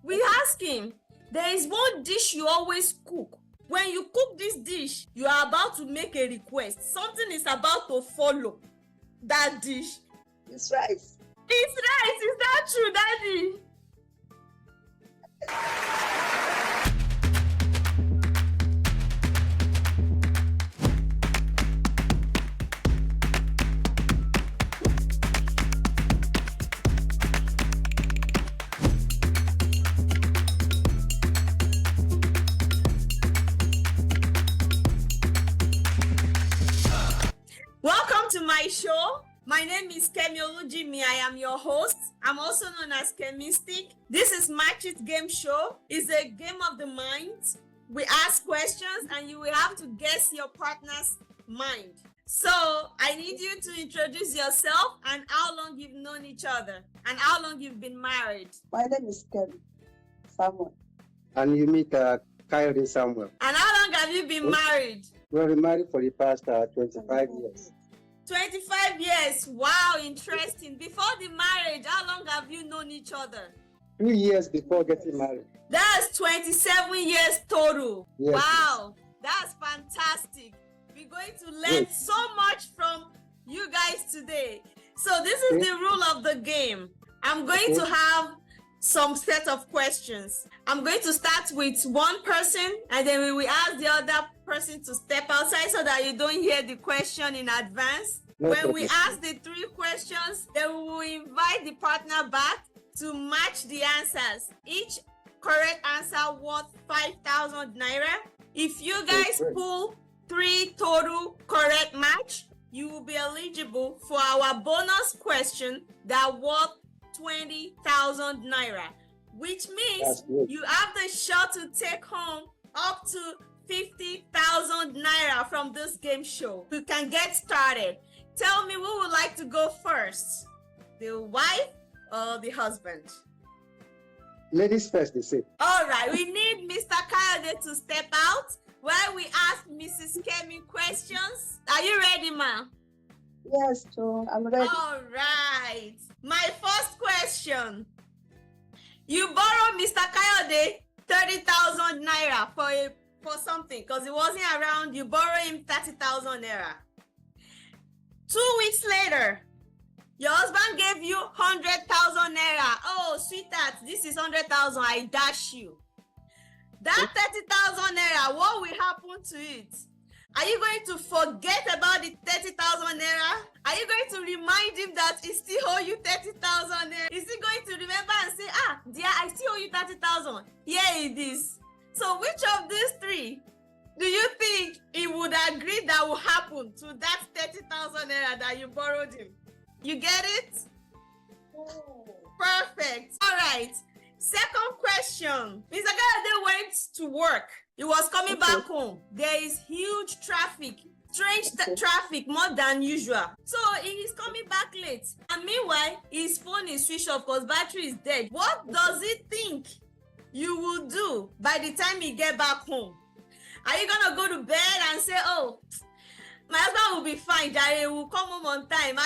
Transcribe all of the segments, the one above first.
We ask him, there is one dish you always cook. When you cook this dish, you are about to make a request. Something is about to follow that dish. It's rice. It's rice. Is that true, Daddy? Welcome to my show. My name is Kemi Olujimi. I am your host. I'm also known as Kemistic. This is Match It Game Show. It's a game of the mind. We ask questions and you will have to guess your partner's mind. So I need you to introduce yourself and how long you've known each other and how long you've been married. My name is Kemi Samuel. And you meet Coyote Samuel. And how long have you been married? We were married for the past 25 years. 25 years. Wow, interesting. Before the marriage, how long have you known each other? 2 years before getting married. That's 27 years total. Yes. Wow, that's fantastic. We're going to learn so much from you guys today. So this is the rule of the game. I'm going to have some set of questions. I'm going to start with one person and then we will ask the other person to step outside so that you don't hear the question in advance. When we ask the three questions, then we will invite the partner back to match the answers. Each correct answer worth 5,000 naira. If you guys pull 3 total correct match, you will be eligible for our bonus question that worth 20,000 naira, which means you have the shot to take home up to 50,000 naira from this game show. We can get started. Tell me who would like to go first, the wife or the husband? Ladies first, they say. All right, we need Mr. Kayode to step out while we ask Mrs. Kemi questions. Are you ready, ma? Yes, so I'm ready. All right. My first question. You borrow Mr. Kayode 30,000 naira for something because he wasn't around. You borrow him 30,000 naira. 2 weeks later, your husband gave you 100,000 naira. Oh, sweetheart, this is 100,000. I dash you. That 30,000 naira, what will happen to it? Are you going to forget about the 30,000 naira? Are you going to remind him that he still owe you 30,000 naira? Is he going to remember and say, dear, I still owe you 30,000? Here it is. So which of these three do you think he would agree that will happen to that 30,000 naira that you borrowed him? You get it? Perfect. All right. Second question. Mr. Kayode went to work. He was coming back home. There is huge traffic, strange traffic, more than usual. So he is coming back late. And meanwhile, his phone is switched off because battery is dead. What does he think you will do by the time he get back home? Are you gonna go to bed and say, oh, my husband will be fine, Daddy, he will come home on time.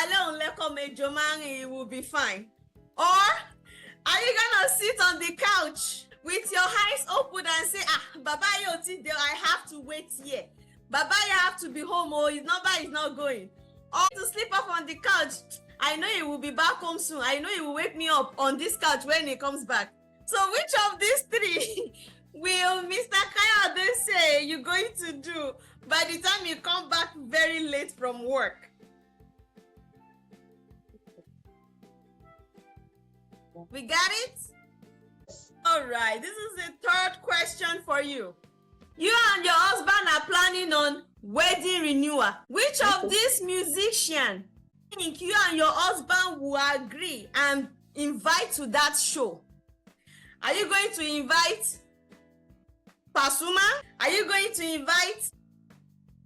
He will be fine. Or are you gonna sit on the couch with your eyes open and say, Baba Yoti, I have to wait here. Baba, you have to be home or his number is not going. Or to sleep off on the couch. I know he will be back home soon. I know he will wake me up on this couch when he comes back. So which of these three will Mr. Kayode say you're going to do by the time you come back very late from work? We got it? All right, this is the third question for you. You and your husband are planning on wedding renewal. Which of these musicians think you and your husband will agree and invite to that show? Are you going to invite Pasuma? Are you going to invite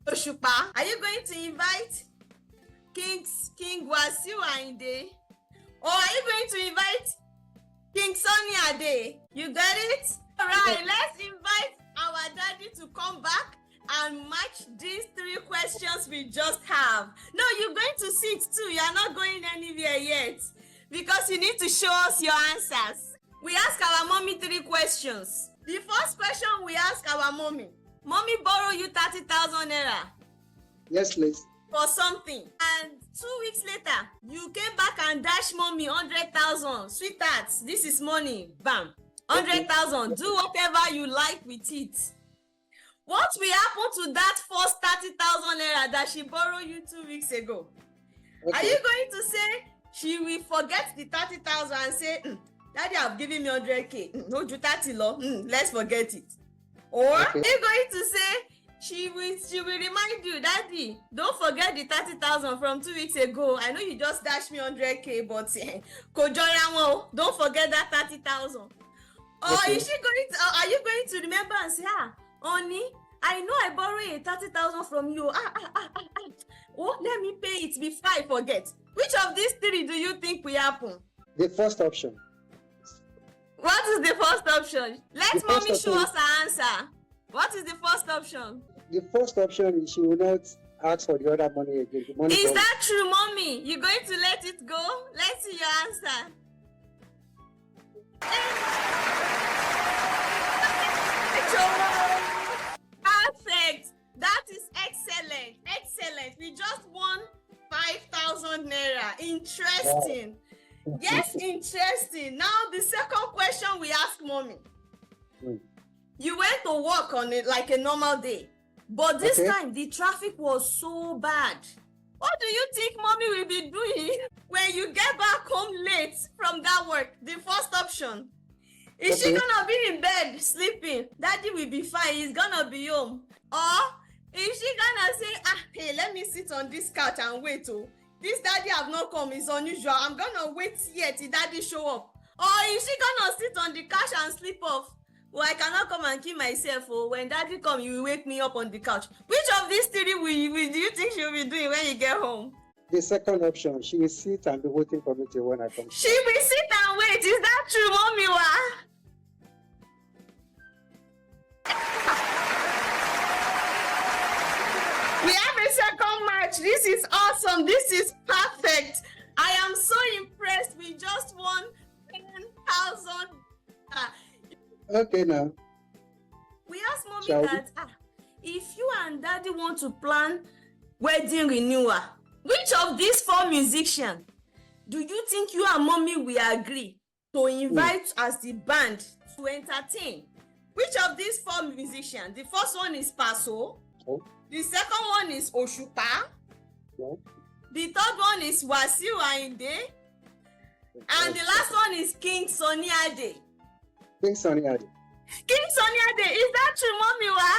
Oshupa? Are you going to invite King Wasiu Ayinde? Or are you going to invite King Sunny Ade? You got it? All right, let's invite our daddy to come back and match these 3 questions we just have. No, you're going to sit too. You're not going anywhere yet because you need to show us your answers. We ask our mommy 3 questions. questions. The first question we ask our mommy. Mommy borrow you 30,000 naira Yes, please. for something, and 2 weeks later you came back and dash mommy 100,000. Sweetheart, this is money. Bam, 100,000. Do whatever you like with it. What will happen to that first 30,000 naira that she borrowed you 2 weeks ago? Okay. Are you going to say she will forget the 30,000 and say, Daddy have given me 100k, no do 30 law, let's forget it? Or Okay. are you going to say she will remind you, Daddy, don't forget the 30,000 from 2 weeks ago. I know you just dashed me 100k, but don't forget that 30,000. Or Okay. is she going to, are you going to remember and say, honey, I know I borrowed a 30,000 from you. Oh, let me pay it before I forget. Which of these three do you think will happen? The first option. What is the first option? Let The first mommy show option. us her answer. What is the first option? The first option is she will not ask for the other money again. The money Is from- that true, mommy? You going to let it go? Let's see your answer. Perfect. That is excellent. Excellent. We just won 5,000 naira. Interesting. Yes, interesting. Now the second question we ask mommy. Hmm. You went to work on it like a normal day, but this Okay. time the traffic was so bad. What do you think mommy will be doing when you get back home late from that work? The first option. Is she Okay. gonna be in bed sleeping? Daddy will be fine, he's gonna be home. Or is she gonna say, hey, let me sit on this couch and wait, oh, this daddy have not come, it's unusual, I'm gonna wait here till daddy show up? Or is she gonna sit on the couch and sleep off? Well, I cannot come and kill myself, oh, when daddy come, you will wake me up on the couch. Which of these three do you think she will be doing when you get home? The second option, she will sit and be waiting for me till when I come. She will sit and wait. Is that true, mommy? Wa? We have a second match. This is awesome. This is perfect. I am so impressed. We just won 10,000. Okay, now. We asked mommy Shall we? that if you and daddy want to plan wedding renewal, which of these four musicians do you think you and mommy will agree to invite as the band to entertain? Which of these four musicians? The first one is Paso. Oh. The second one is Oshupa. Yeah. The third one is Wasiu Ayinde. And the last one is King Sunny Ade. King Sunny Ade. King Sunny Ade, is that true, mommy? Wa?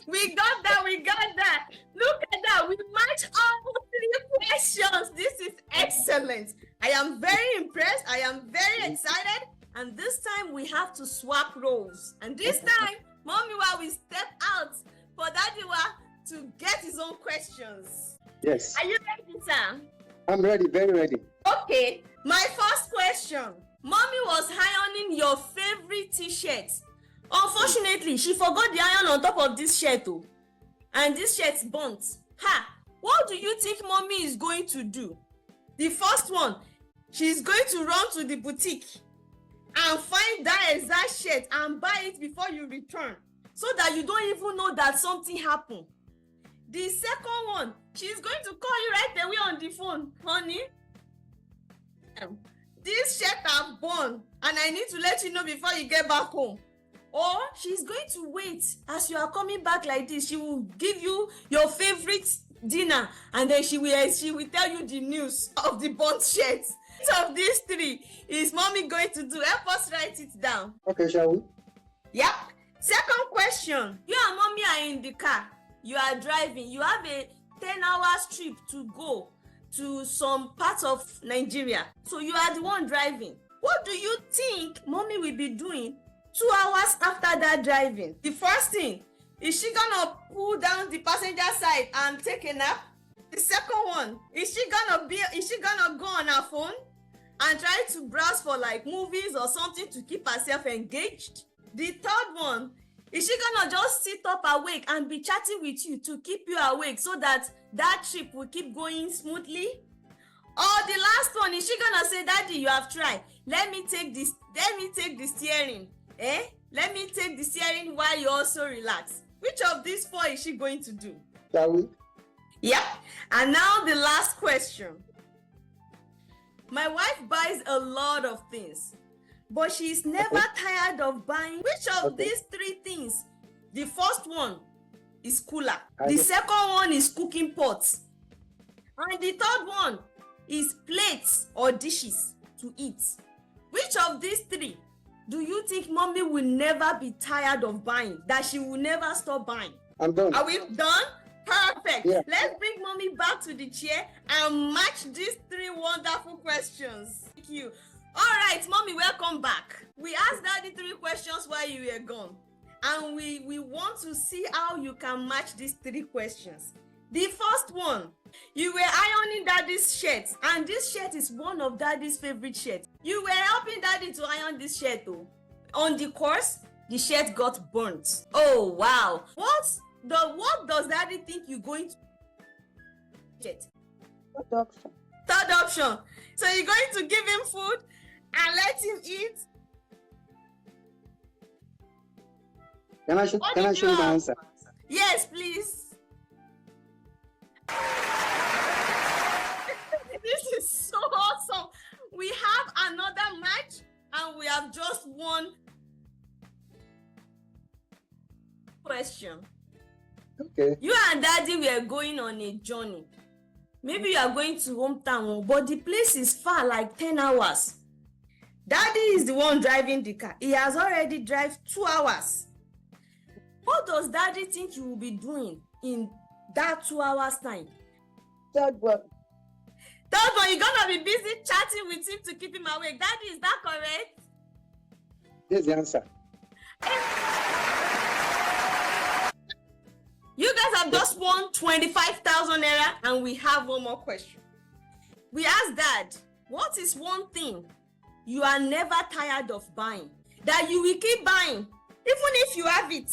We got that, we got that. Look at that, we match all three questions. This is excellent. I am very impressed. I am very excited. And this time we have to swap roles. And this time, mommy Wa will step out for daddy Wa to get his own questions. Yes. Are you ready, sir? I'm ready, very ready. Okay, my first question. Mommy was ironing your favorite t-shirt. Unfortunately, she forgot the iron on top of this shirt, oh, and this shirt's burnt. What do you think mommy is going to do? The first one, she's going to run to the boutique and find that exact shirt and buy it before you return, so that you don't even know that something happened. The second one, she's going to call you right away on the phone. Honey, this shirt have burn and I need to let you know before you get back home. Or she's going to wait as you are coming back like this. She will give you your favorite dinner and then she will tell you the news of the burnt shirt. Which of these three is mommy going to do? Help us write it down. Okay, shall we? Yep. Second question. You and mommy are in the car. You are driving. You have a 10 hours trip to go to some parts of Nigeria. So you are the one driving. What do you think mommy will be doing 2 hours after that driving? The first thing, is she gonna pull down the passenger side and take a nap? The second one, is she gonna go on her phone and try to browse for like movies or something to keep herself engaged? The third one, is she gonna just sit up awake and be chatting with you to keep you awake so that that trip will keep going smoothly? Or the last is she gonna say, Daddy, you have tried? Let me take this. Let me take the steering. Let me take the steering while you also relax. Which of these 4 is she going to do? Shall we? Yep. And now the last question. My wife buys a lot of things, but she is never tired of buying. Which of these 3 things? The first one is cooler. The second one is cooking pots. And the third one is plates or dishes to eat. Which of these 3 do you think mommy will never be tired of buying? That she will never stop buying? I'm done. Are we done? Perfect. Yeah. Let's bring mommy back to the chair and match these 3 wonderful questions. Thank you. All right, mommy, welcome back. We asked daddy 3 questions while you were gone. And we want to see how you can match these 3 questions. The first one, you were ironing daddy's shirt, and this shirt is one of daddy's favorite shirts. You were helping daddy to iron this shirt though. On the course, the shirt got burnt. Oh wow. What does daddy think you're going to get? Third option. Third option. So you're going to give him food and let him eat? Can I show you my answer? Yes, please. This is so awesome. We have another match and we have just one question. Okay. You and daddy were going on a journey. Maybe you are going to hometown, but the place is far, like 10 hours. Daddy is the one driving the car. He has already driven 2 hours. What does daddy think you will be doing in that 2 hours time? Third one. Third one, you're gonna be busy chatting with him to keep him awake. Daddy, is that correct? Here's the answer. You guys have just won 25,000 naira, and we have one more question. We asked Dad, what is one thing you are never tired of buying, that you will keep buying, even if you have it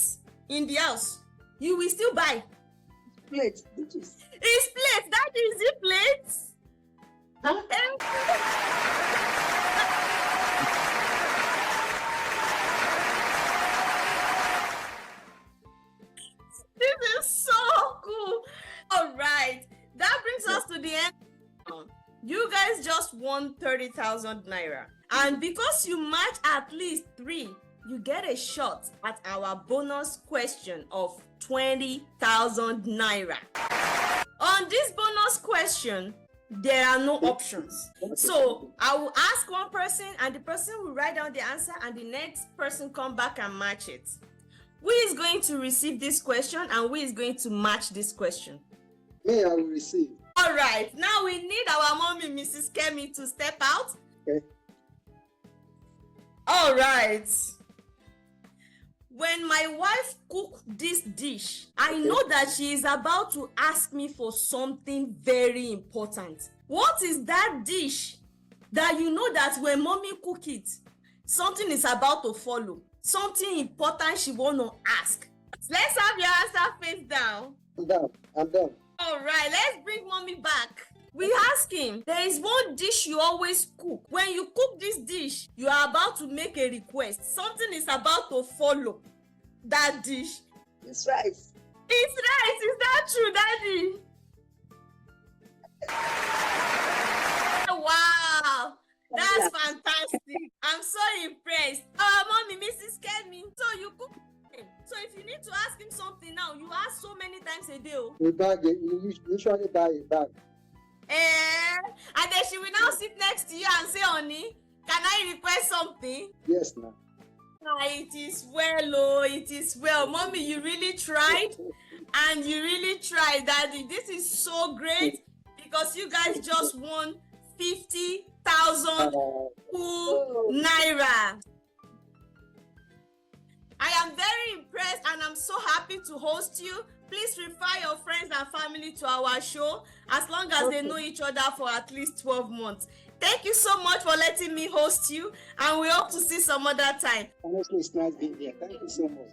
in the house, you will still buy? Plates. Dishes. It's plates. Daddy, is it plates? Huh? This is so cool. All right, that brings us to the end. You guys just won 30,000 naira, and because you match at least 3, you get a shot at our bonus question of 20,000 naira. On this bonus question, there are no options. So I will ask one person, and the person will write down the answer, and the next person come back and match it. Who is going to receive this question, and who is going to match this question? Me, I will receive. All right, now we need our mommy, Mrs. Kemi, to step out. Okay. All right. When my wife cook this dish, I know that she is about to ask me for something very important. What is that dish that you know that when mommy cook it, something is about to follow? Something important she want to ask. Let's have your answer face down. I'm done. All right, let's bring mommy back. We ask him, there is one dish you always cook. When you cook this dish, you are about to make a request. Something is about to follow that dish. It's rice. It's rice. Is that true, Daddy? Wow, that's fantastic. I'm so impressed. Mommy, Mrs. Kemi, so you cook. So if you need to ask him something now, you ask so many times a day. We usually buy a bag. And then she will now sit next to you and say, honey, can I request something? Yes, ma'am. It is well, oh, it is well. Mommy, you really tried. And you really tried, Daddy. This is so great because you guys just won 50,000 naira. I am very impressed and I'm so happy to host you. Please refer your friends and family to our show as long as they know each other for at least 12 months. Thank you so much for letting me host you, and we hope to see some other time. Honestly, it's nice being here. Thank you so much.